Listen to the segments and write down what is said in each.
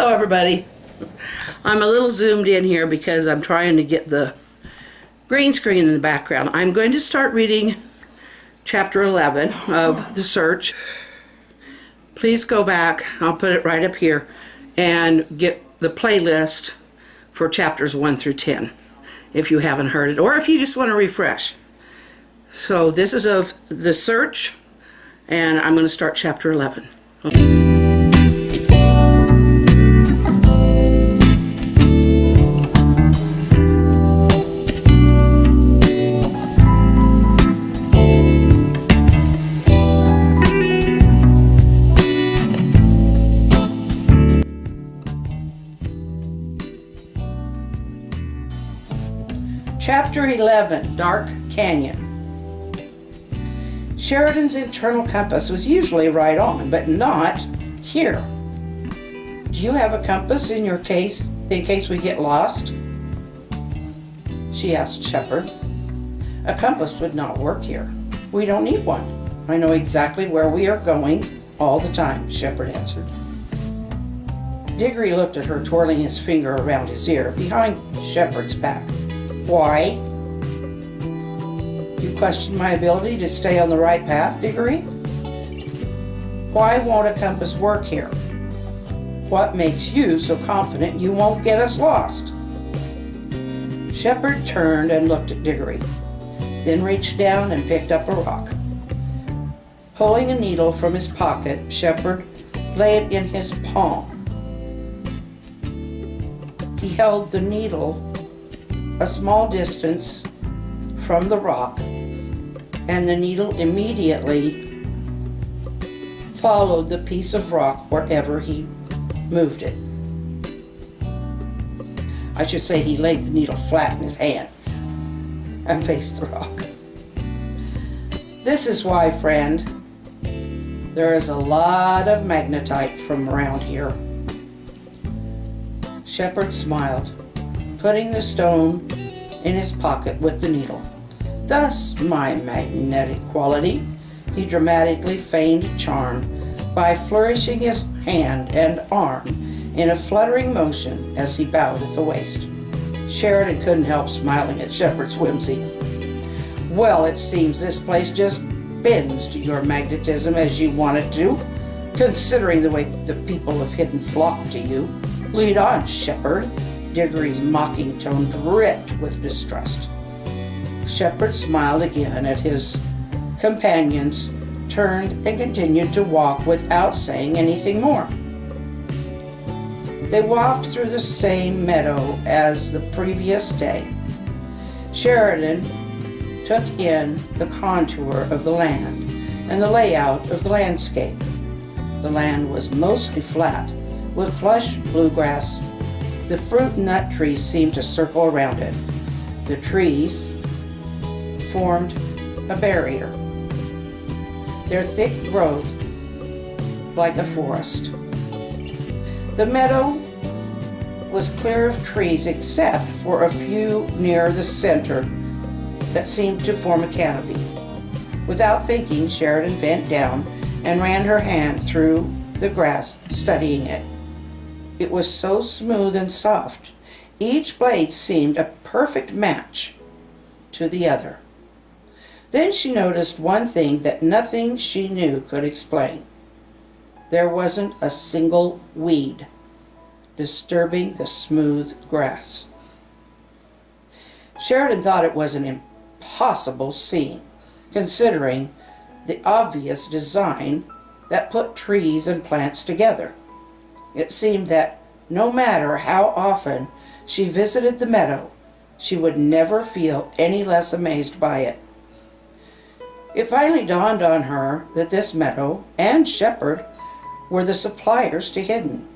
Hello everybody. I'm a little zoomed in here because I'm trying to get the green screen in the background. I'm going to start reading chapter 11 of The Search. Please go back, I'll put it right up here, and get the playlist for chapters 1 through 10 if you haven't heard it, or if you just want to refresh. So this is of The Search, and I'm going to start chapter 11. Okay. Chapter 11, Dark Canyon. Sheridan's internal compass was usually right on, but not here. Do you have a compass in your case, in case we get lost? She asked Shepard. A compass would not work here. We don't need one. I know exactly where we are going all the time, Shepard answered. Diggory looked at her, twirling his finger around his ear, behind Shepard's back. Why? You question my ability to stay on the right path, Diggory? Why won't a compass work here? What makes you so confident you won't get us lost? Shepard turned and looked at Diggory, then reached down and picked up a rock. Pulling a needle from his pocket, Shepard laid it in his palm. He held the needle a small distance from the rock, and the needle immediately followed the piece of rock wherever he moved it. I should say he laid the needle flat in his hand and faced the rock. This is why, friend, there is a lot of magnetite from around here. Shepard smiled, putting the stone in his pocket with the needle. Thus my magnetic quality. He dramatically feigned charm by flourishing his hand and arm in a fluttering motion as he bowed at the waist. Sheridan couldn't help smiling at Shepard's whimsy. Well, it seems this place just bends to your magnetism as you want it to, considering the way the people of Hidden flock to you. Lead on, Shepard. Diggory's mocking tone dripped with distrust. Shepard smiled again at his companions, turned and continued to walk without saying anything more. They walked through the same meadow as the previous day. Sheridan took in the contour of the land and the layout of the landscape. The land was mostly flat, with plush bluegrass. The fruit and nut trees seemed to circle around it. The trees formed a barrier, their thick growth like a forest. The meadow was clear of trees except for a few near the center that seemed to form a canopy. Without thinking, Sheridan bent down and ran her hand through the grass, studying it. It was so smooth and soft. Each blade seemed a perfect match to the other. Then she noticed one thing that nothing she knew could explain. There wasn't a single weed disturbing the smooth grass. Sheridan thought it was an impossible scene, considering the obvious design that put trees and plants together. It seemed that no matter how often she visited the meadow, she would never feel any less amazed by it. It finally dawned on her that this meadow and Shepard were the suppliers to Hidden.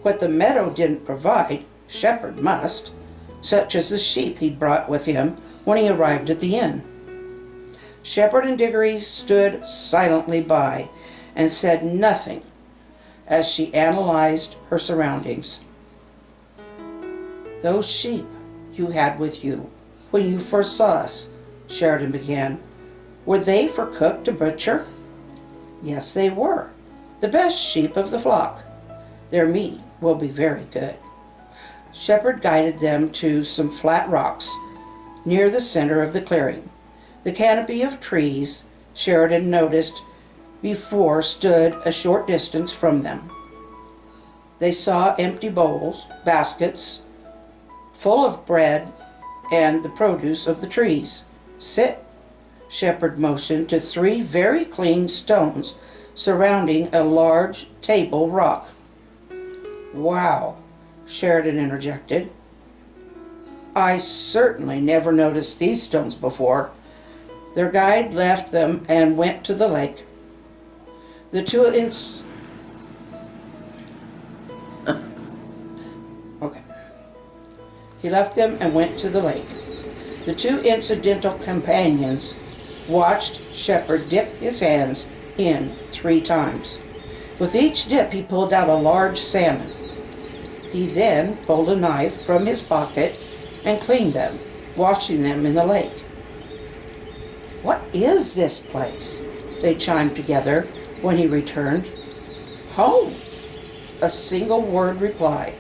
What the meadow didn't provide, Shepard must, such as the sheep he'd brought with him when he arrived at the inn. Shepard and Diggory stood silently by and said nothing as she analyzed her surroundings. Those sheep you had with you when you first saw us, Sheridan began, were they for Cook to butcher? Yes, they were. The best sheep of the flock. Their meat will be very good. Shepherd guided them to some flat rocks near the center of the clearing. The canopy of trees Sheridan noticed before stood a short distance from them. They saw empty bowls, baskets full of bread and the produce of the trees. Sit. Shepherd motioned to 3 very clean stones surrounding a large table rock. Wow, Sheridan interjected. I certainly never noticed these stones before. Their guide left them and went to the lake. The two He left them and went to the lake. The 2 incidental companions watched Shepherd dip his hands in 3 times. With each dip he pulled out a large salmon. He then pulled a knife from his pocket and cleaned them, washing them in the lake. What is this place? They chimed together when he returned. Home, a single word reply.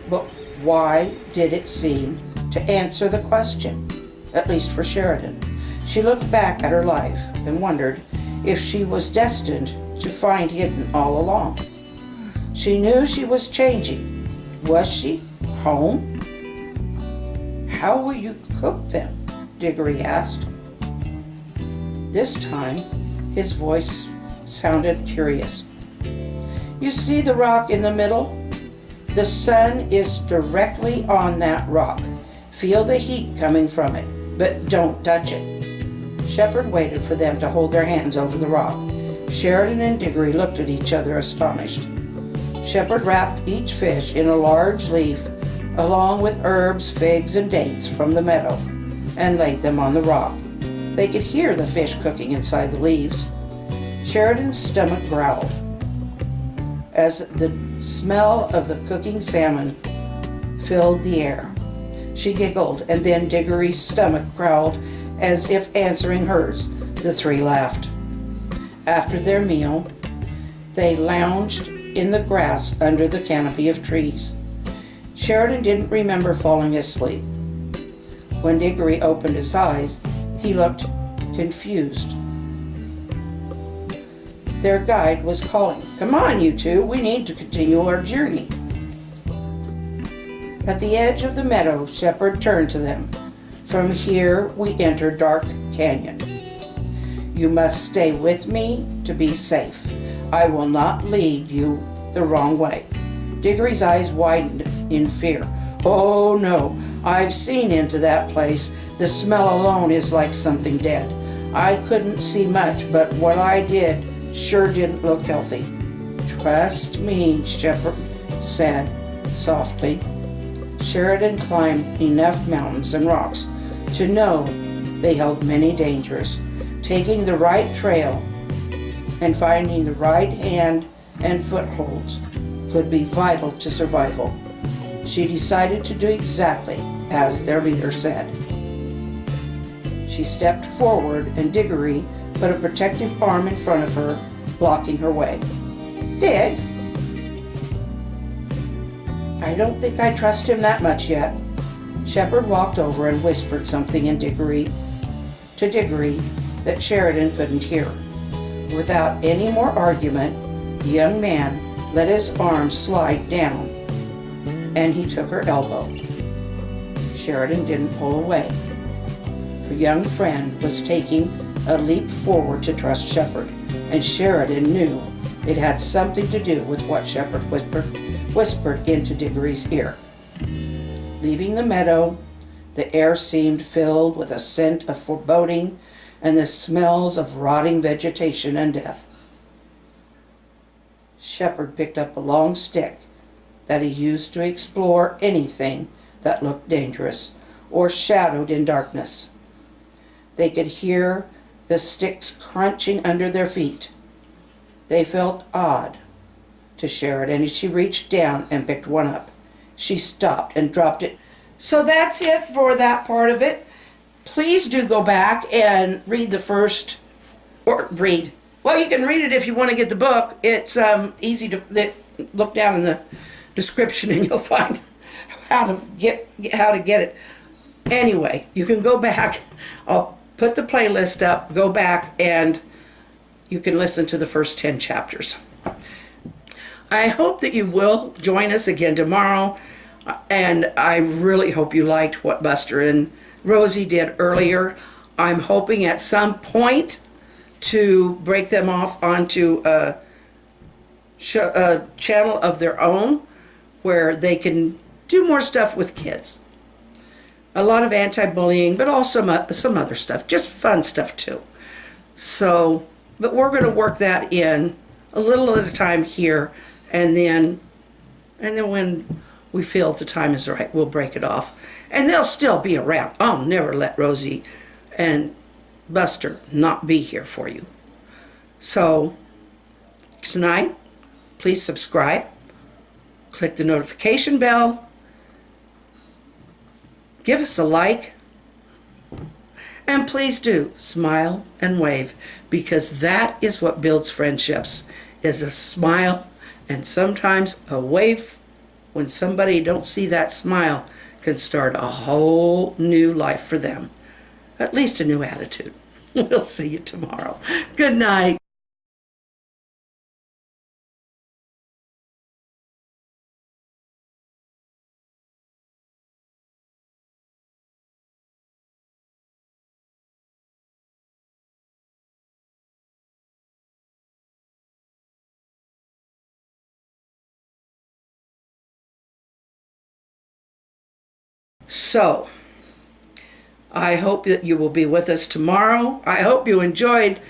But why did it seem to answer the question? At least for Sheridan. She looked back at her life and wondered if she was destined to find hidden all along. She knew she was changing. Was she? Home? How will you cook them? Diggory asked. This time, his voice sounded curious. You see the rock in the middle? The sun is directly on that rock. Feel the heat coming from it, but don't touch it. Shepherd waited for them to hold their hands over the rock. Sheridan and Diggory looked at each other astonished. Shepherd wrapped each fish in a large leaf, along with herbs, figs, and dates from the meadow, and laid them on the rock. They could hear the fish cooking inside the leaves. Sheridan's stomach growled as the smell of the cooking salmon filled the air. She giggled, and then Diggory's stomach growled as if answering hers. The 3 laughed. After their meal, they lounged in the grass under the canopy of trees. Sheridan didn't remember falling asleep. When Diggory opened his eyes, he looked confused. Their guide was calling, "Come on, you 2, we need to continue our journey." At the edge of the meadow, Shepherd turned to them. From here we enter Dark Canyon. You must stay with me to be safe. I will not lead you the wrong way. Diggory's eyes widened in fear. Oh no, I've seen into that place. The smell alone is like something dead. I couldn't see much, but what I did sure didn't look healthy. Trust me, Shepherd said softly. Sheridan climbed enough mountains and rocks to know they held many dangers. Taking the right trail and finding the right hand and footholds could be vital to survival. She decided to do exactly as their leader said. She stepped forward and Diggory put a protective arm in front of her, blocking her way. Dig? I don't think I trust him that much yet. Shepherd walked over and whispered something to Diggory that Sheridan couldn't hear. Without any more argument, the young man let his arm slide down and he took her elbow. Sheridan didn't pull away. Her young friend was taking a leap forward to trust Shepherd, and Sheridan knew it had something to do with what Shepherd whispered into Diggory's ear. Leaving the meadow, the air seemed filled with a scent of foreboding and the smells of rotting vegetation and death. Shepherd picked up a long stick that he used to explore anything that looked dangerous or shadowed in darkness. They could hear the sticks crunching under their feet. They felt odd to Sheridan as she reached down and picked one up. She stopped and dropped it. So that's it for that part of it. Please do go back and read the first, or read. Well, you can read it if you want to get the book. It's easy to, look down in the description and you'll find how to get it. Anyway, you can go back. I'll put the playlist up, go back, and you can listen to the first 10 chapters. I hope that you will join us again tomorrow, and I really hope you liked what Buster and Rosie did earlier. I'm hoping at some point to break them off onto a channel of their own where they can do more stuff with kids. A lot of anti-bullying, but also some other stuff, just fun stuff too. So, but we're going to work that in a little at a time here, and then when we feel the time is right, we'll break it off. And they'll still be around. I'll never let Rosie and Buster not be here for you. So, tonight, please subscribe, click the notification bell, give us a like, and please do smile and wave, because that is what builds friendships, is a smile and sometimes a wave. When somebody don't see that smile, can start a whole new life for them, at least a new attitude. We'll see you tomorrow. Good night. So, I hope that you will be with us tomorrow. I hope you enjoyed